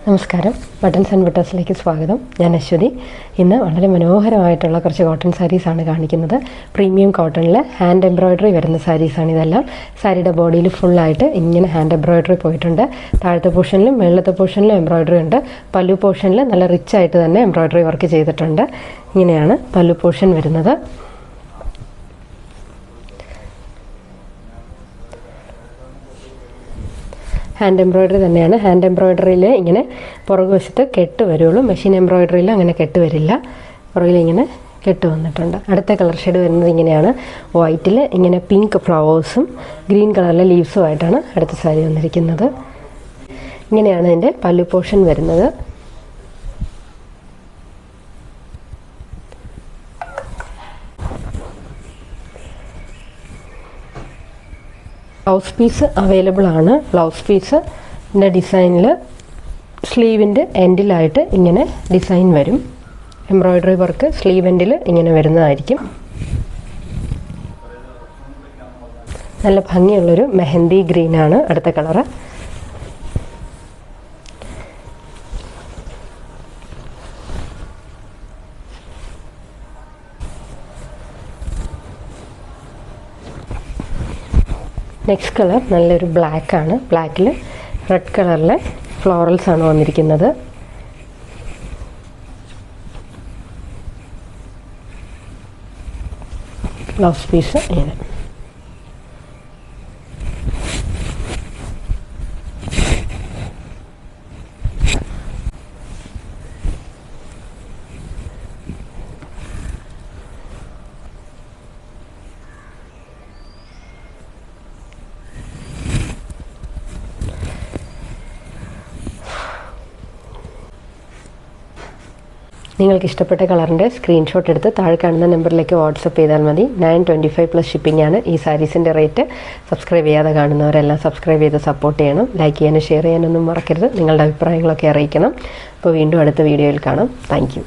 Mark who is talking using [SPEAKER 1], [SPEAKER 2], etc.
[SPEAKER 1] നമസ്കാരം, buttons and ബട്ടൺസിലേക്ക് സ്വാഗതം. ഞാൻ അശ്വതി. ഇന്ന് വളരെ മനോഹരമായിട്ടുള്ള കുറച്ച് കോട്ടൺ സാരീസാണ് കാണിക്കുന്നത്. പ്രീമിയം കോട്ടണിൽ ഹാൻഡ് എംബ്രോയ്ഡറി വരുന്ന സാരീസാണ് ഇതെല്ലാം. സാരിയുടെ ബോഡിയിൽ ഫുള്ളായിട്ട് ഇങ്ങനെ ഹാൻഡ് എംബ്രോയ്ഡറി പോയിട്ടുണ്ട്. താഴത്തെ പോർഷനിലും മേളത്തെ പോർഷനിലും എംബ്രോയ്ഡറി ഉണ്ട്. പല്ലു പോർഷനിൽ നല്ല റിച്ച് ആയിട്ട് തന്നെ എംബ്രോയ്ഡറി വർക്ക് ചെയ്തിട്ടുണ്ട്. ഇങ്ങനെയാണ് പല്ലു പോർഷൻ വരുന്നത്. ഹാൻഡ് എംബ്രോയ്ഡറി തന്നെയാണ്. ഹാൻഡ് എംബ്രോയ്ഡറിയിൽ ഇങ്ങനെ പുറകുവശത്ത് കെട്ട് വരുള്ളൂ. മെഷീൻ എംബ്രോയ്ഡറിയിൽ അങ്ങനെ കെട്ട് വരില്ല. പുറകിൽ ഇങ്ങനെ കെട്ട് വന്നിട്ടുണ്ട്. അടുത്ത കളർ ഷെയ്ഡ് വരുന്നത് ഇങ്ങനെയാണ്. വൈറ്റിൽ ഇങ്ങനെ പിങ്ക് ഫ്ലവേഴ്സും ഗ്രീൻ കളറിലെ ലീവ്സും ആയിട്ടാണ് അടുത്ത സാരി വന്നിരിക്കുന്നത്. ഇങ്ങനെയാണ് ഇതിൻ്റെ പല്ലു പോർഷൻ വരുന്നത്. ബ്ലൗസ് പീസ് അവൈലബിൾ ആണ്. ബ്ലൗസ് പീസിൻ്റെ ഡിസൈനിൽ സ്ലീവിൻ്റെ എൻഡിലായിട്ട് ഇങ്ങനെ ഡിസൈൻ വരും. എംബ്രോയ്ഡറി വർക്ക് സ്ലീവ് എൻഡിൽ ഇങ്ങനെ വരുന്നതായിരിക്കും. നല്ല ഭംഗിയുള്ളൊരു മെഹന്തി ഗ്രീനാണ് അടുത്ത കളറ്. നെക്സ്റ്റ് കളർ നല്ലൊരു ബ്ലാക്കാണ്. ബ്ലാക്കിൽ റെഡ് കളറിലെ ഫ്ലോറൽസ് ആണ് വന്നിരിക്കുന്നത്. ബ്ലൗസ് പീസ് ഇങ്ങനെ. നിങ്ങൾക്ക് ഇഷ്ടപ്പെട്ട കളറിൻ്റെ സ്ക്രീൻഷോട്ട് എടുത്ത് താഴെ കാണുന്ന നമ്പറിലേക്ക് വാട്സപ്പ് ചെയ്താൽ മതി. 925+ ഷിപ്പിംഗ് ആണ് ഈ സാരീസിൻ്റെ റേറ്റ്. സബ്സ്ക്രൈബ് ചെയ്യാതെ കാണുന്നവരെല്ലാം സബ്സ്ക്രൈബ് ചെയ്ത് സപ്പോർട്ട് ചെയ്യണം. ലൈക്ക് ചെയ്യാനും ഷെയർ ചെയ്യാനൊന്നും മറക്കരുത്. നിങ്ങളുടെ അഭിപ്രായങ്ങളൊക്കെ അറിയിക്കണം. അപ്പോൾ വീണ്ടും അടുത്ത വീഡിയോയിൽ കാണാം. Thank you.